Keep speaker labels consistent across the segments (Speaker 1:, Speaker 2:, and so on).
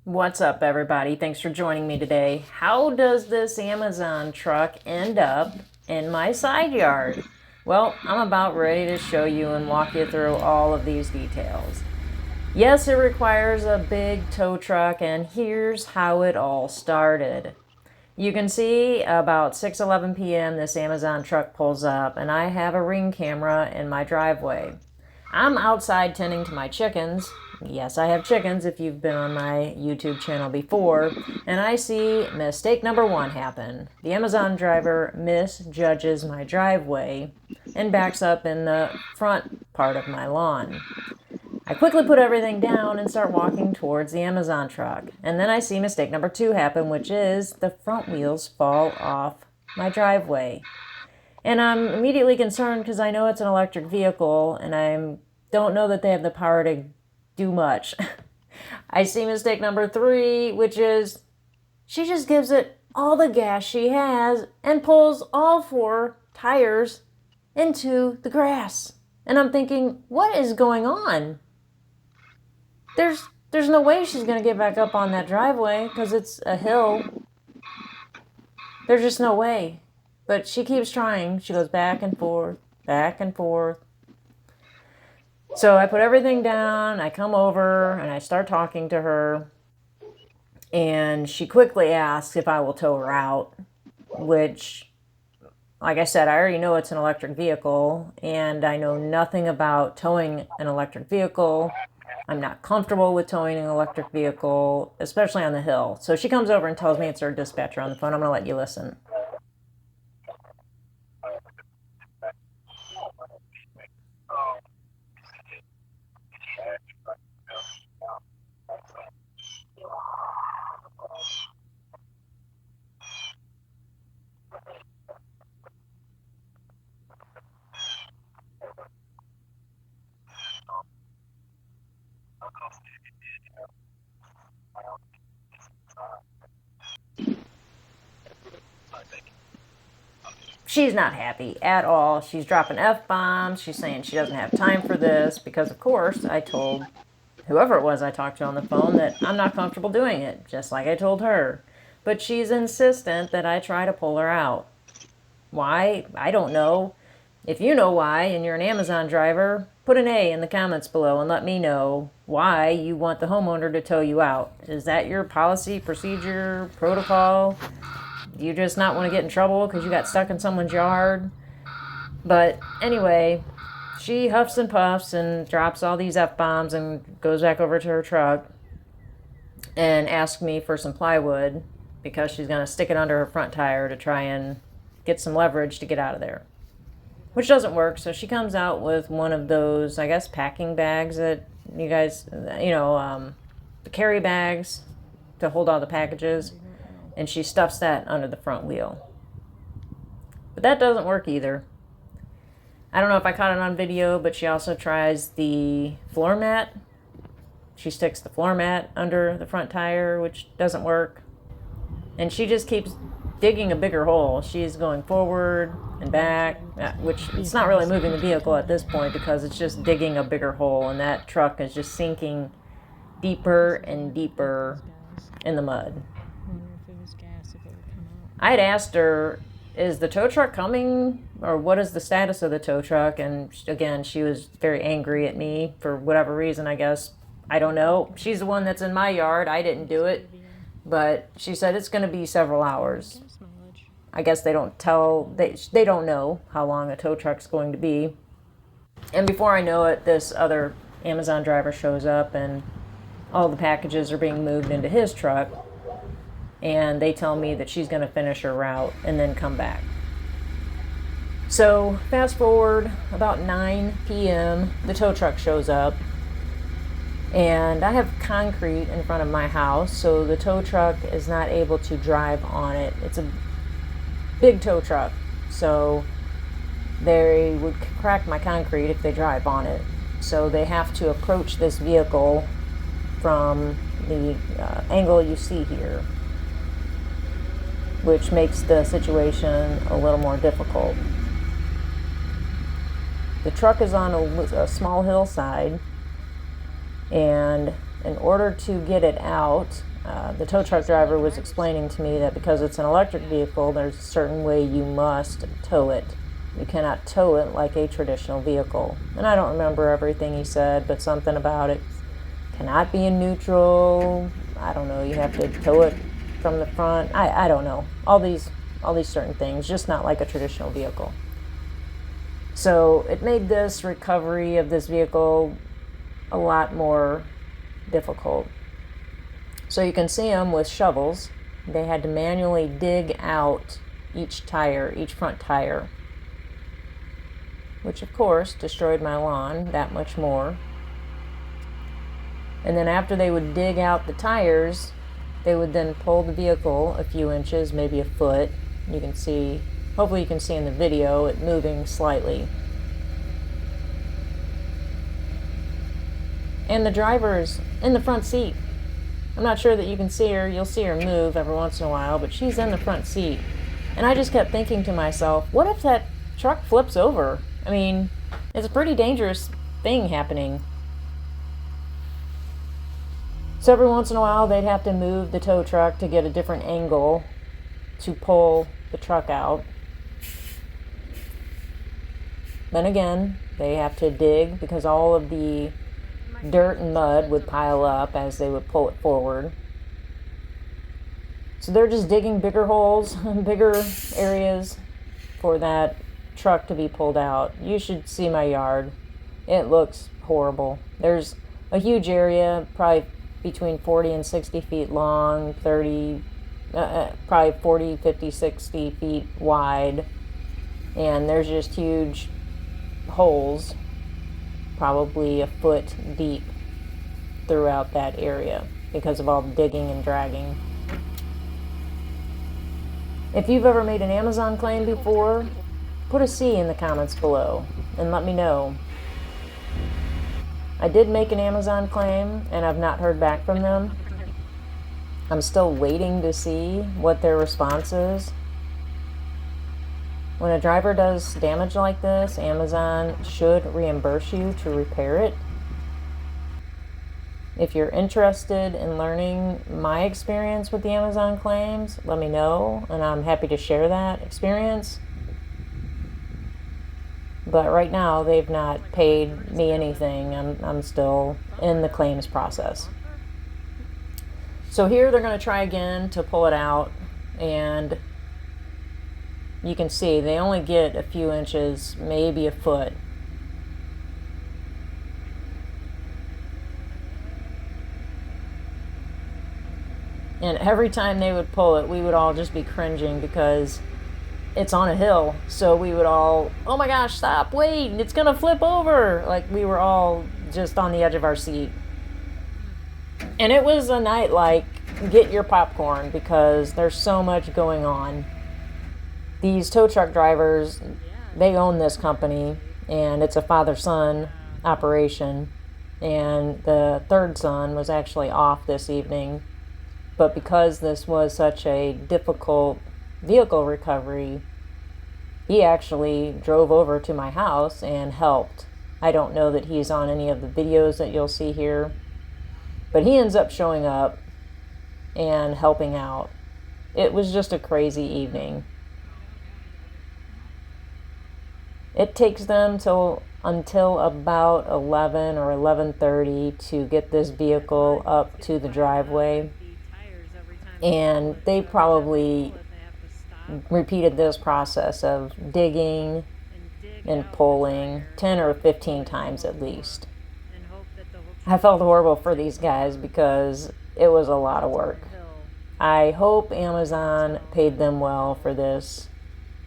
Speaker 1: What's up, everybody? Thanks for joining me today. How does this Amazon truck end up in my side yard? Well, I'm about ready to show you and walk you through all of these details. Yes, it requires a big tow truck, and here's how it all started. You can see about 6:11 p.m. this Amazon truck pulls up, and I have a Ring camera in my driveway. I'm outside tending to my chickens. Yes, I have chickens if you've been on my YouTube channel before. And I see mistake number one happen. The Amazon driver misjudges my driveway and backs up in the front part of my lawn. I quickly put everything down and start walking towards the Amazon truck. And then I see mistake number two happen, which is the front wheels fall off my driveway. And I'm immediately concerned because I know it's an electric vehicle and I don't know that they have the power to do much. I see mistake number three, which is she just gives it all the gas she has and pulls all four tires into the grass. And I'm thinking, what is going on? There's no way she's going to get back up on that driveway because it's a hill. There's just no way. But she keeps trying. She goes back and forth, back and forth. So I put everything down, I come over, and I start talking to her. And she quickly asks if I will tow her out, which, like I said, I already know it's an electric vehicle, and I know nothing about towing an electric vehicle. I'm not comfortable with towing an electric vehicle, especially on the hill. So she comes over and tells me it's her dispatcher on the phone. I'm going to let you listen. She's not happy at all. She's dropping F-bombs. She's saying she doesn't have time for this because, of course, I told whoever it was I talked to on the phone that I'm not comfortable doing it, just like I told her. But she's insistent that I try to pull her out. Why? I don't know. If you know why and you're an Amazon driver, put an A in the comments below and let me know why you want the homeowner to tow you out. Is that your policy, procedure, protocol? Do you just not want to get in trouble because you got stuck in someone's yard? But anyway, she huffs and puffs and drops all these F-bombs and goes back over to her truck and asks me for some plywood because she's going to stick it under her front tire to try and get some leverage to get out of there, which doesn't work. So she comes out with one of those, I guess, packing bags that you guys, the carry bags to hold all the packages, and she stuffs that under the front wheel. But that doesn't work either. I don't know if I caught it on video, but she also tries the floor mat. She sticks the floor mat under the front tire, which doesn't work. And she just keeps digging a bigger hole. She's going forward and back, which it's not really moving the vehicle at this point because it's just digging a bigger hole, and that truck is just sinking deeper and deeper in the mud. I had asked her, is the tow truck coming, or what is the status of the tow truck? And again, she was very angry at me for whatever reason, I guess. I don't know. She's the one that's in my yard. I didn't do it. But she said it's going to be several hours. I guess they don't know how long a tow truck's going to be. And before I know it, this other Amazon driver shows up and all the packages are being moved into his truck. And they tell me that she's going to finish her route and then come back. So fast forward about 9 p.m., the tow truck shows up. And I have concrete in front of my house, so the tow truck is not able to drive on it. It's a big tow truck, so they would crack my concrete if they drive on it. So they have to approach this vehicle from the angle you see here, which makes the situation a little more difficult. The truck is on a small hillside, and in order to get it out, the tow truck driver was explaining to me that because it's an electric vehicle, there's a certain way you must tow it. You cannot tow it like a traditional vehicle. And I don't remember everything he said, but something about it cannot be in neutral. I don't know, you have to tow it from the front. I don't know. All these certain things, just not like a traditional vehicle. So it made this recovery of this vehicle a lot more difficult. So you can see them with shovels. They had to manually dig out each front tire, which of course destroyed my lawn that much more. And then after they would dig out the tires, they would then pull the vehicle a few inches, maybe a foot. You can see, hopefully you can see in the video, it moving slightly. And the driver's in the front seat. I'm not sure that you can see her. You'll see her move every once in a while, but she's in the front seat. And I just kept thinking to myself, what if that truck flips over? I mean, it's a pretty dangerous thing happening. So every once in a while, they'd have to move the tow truck to get a different angle to pull the truck out. Then again, they have to dig because all of the dirt and mud would pile up as they would pull it forward. So they're just digging bigger holes, bigger areas for that truck to be pulled out. You should see my yard. It looks horrible. There's a huge area, probably between 40 and 60 feet long, probably 40, 50, 60 feet wide. And there's just huge holes, probably a foot deep throughout that area because of all the digging and dragging. If you've ever made an Amazon claim before, put a C in the comments below and let me know. I did make an Amazon claim and I've not heard back from them. I'm still waiting to see what their response is. When a driver does damage like this, Amazon should reimburse you to repair it. If you're interested in learning my experience with the Amazon claims, let me know, and I'm happy to share that experience. But right now, they've not paid me anything. I'm still in the claims process. So here they're going to try again to pull it out, and you can see they only get a few inches, maybe a foot. And every time they would pull it, we would all just be cringing because it's on a hill. So we would all, oh my gosh, stop, wait, it's gonna flip over. Like we were all just on the edge of our seat. And it was a night like, get your popcorn because there's so much going on. These tow truck drivers, they own this company, and it's a father-son operation. And the third son was actually off this evening. But because this was such a difficult vehicle recovery, he actually drove over to my house and helped. I don't know that he's on any of the videos that you'll see here, but he ends up showing up and helping out. It was just a crazy evening. It takes them until about 11 or 11:30 to get this vehicle up to the driveway. And they probably repeated this process of digging and pulling 10 or 15 times at least. I felt horrible for these guys because it was a lot of work. I hope Amazon paid them well for this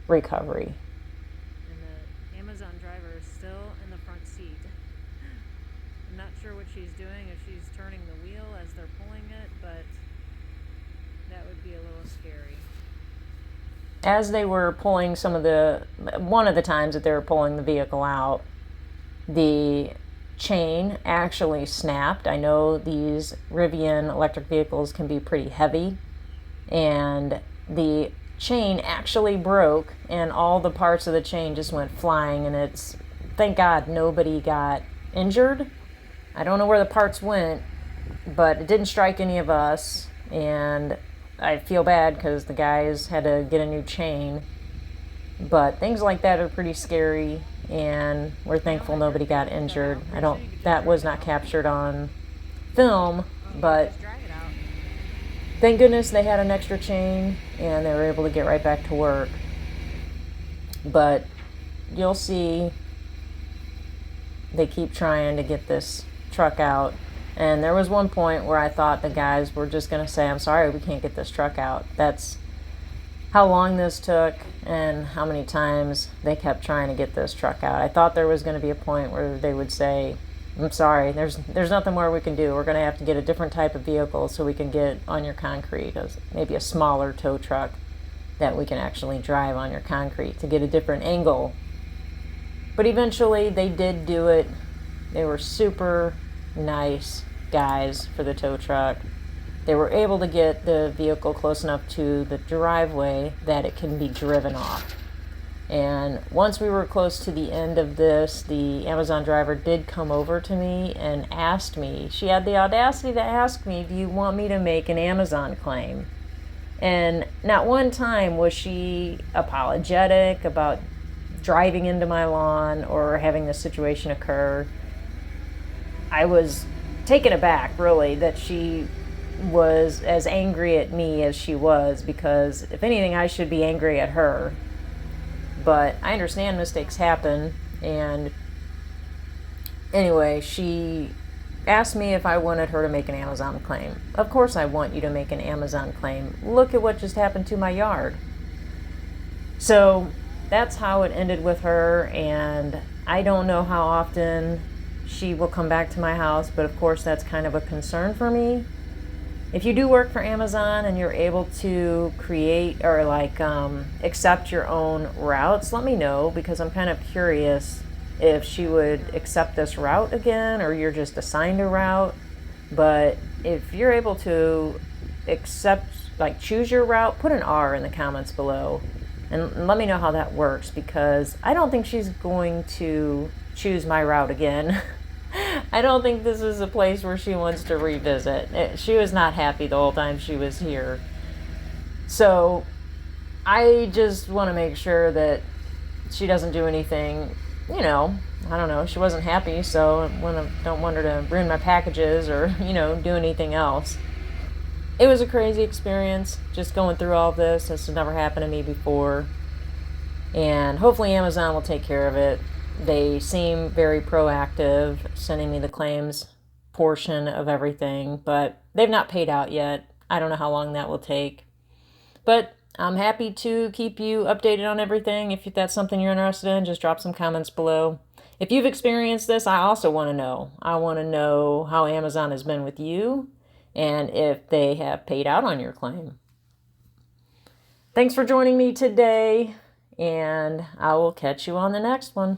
Speaker 1: recovery.
Speaker 2: And the Amazon driver is still in the front seat. I'm not sure what she's doing, if she's turning the wheel as they're pulling it, but that would be a little scary.
Speaker 1: As they were pulling one of the times that they were pulling the vehicle out, the chain actually snapped. I know these Rivian electric vehicles can be pretty heavy, and the chain actually broke and all the parts of the chain just went flying, and thank God nobody got injured. I don't know where the parts went, but it didn't strike any of us, and I feel bad because the guys had to get a new chain. But things like that are pretty scary, and we're thankful nobody got injured. That was not captured on film, but thank goodness they had an extra chain and they were able to get right back to work. But you'll see they keep trying to get this truck out. And there was one point where I thought the guys were just going to say, I'm sorry, we can't get this truck out. That's how long this took and how many times they kept trying to get this truck out. I thought there was going to be a point where they would say, I'm sorry, there's nothing more we can do. We're going to have to get a different type of vehicle so we can get on your concrete, maybe a smaller tow truck that we can actually drive on your concrete to get a different angle. But eventually they did do it. They were super nice guys for the tow truck. They were able to get the vehicle close enough to the driveway that it can be driven off. And once we were close to the end of this, the Amazon driver did come over to me and asked me, she had the audacity to ask me, do you want me to make an Amazon claim? And not one time was she apologetic about driving into my lawn or having this situation occur. I was taken aback, really, that she was as angry at me as she was, because if anything, I should be angry at her. But I understand mistakes happen. And anyway, she asked me if I wanted her to make an Amazon claim. Of course I want you to make an Amazon claim. Look at what just happened to my yard. So that's how it ended with her, and I don't know how often she will come back to my house, but of course that's kind of a concern for me. If you do work for Amazon and you're able to create or accept your own routes, let me know, because I'm kind of curious if she would accept this route again, or you're just assigned a route. But if you're able to choose your route, put an R in the comments below and let me know how that works, because I don't think she's going to choose my route again. I don't think this is a place where she wants to revisit. She was not happy the whole time she was here. So I just want to make sure that she doesn't do anything, I don't know. She wasn't happy, so I don't want her to ruin my packages or, do anything else. It was a crazy experience just going through all of this. This has never happened to me before. And hopefully Amazon will take care of it. They seem very proactive, sending me the claims portion of everything, but they've not paid out yet. I don't know how long that will take. But I'm happy to keep you updated on everything. If that's something you're interested in, just drop some comments below. If you've experienced this, I also want to know. I want to know how Amazon has been with you and if they have paid out on your claim. Thanks for joining me today, and I will catch you on the next one.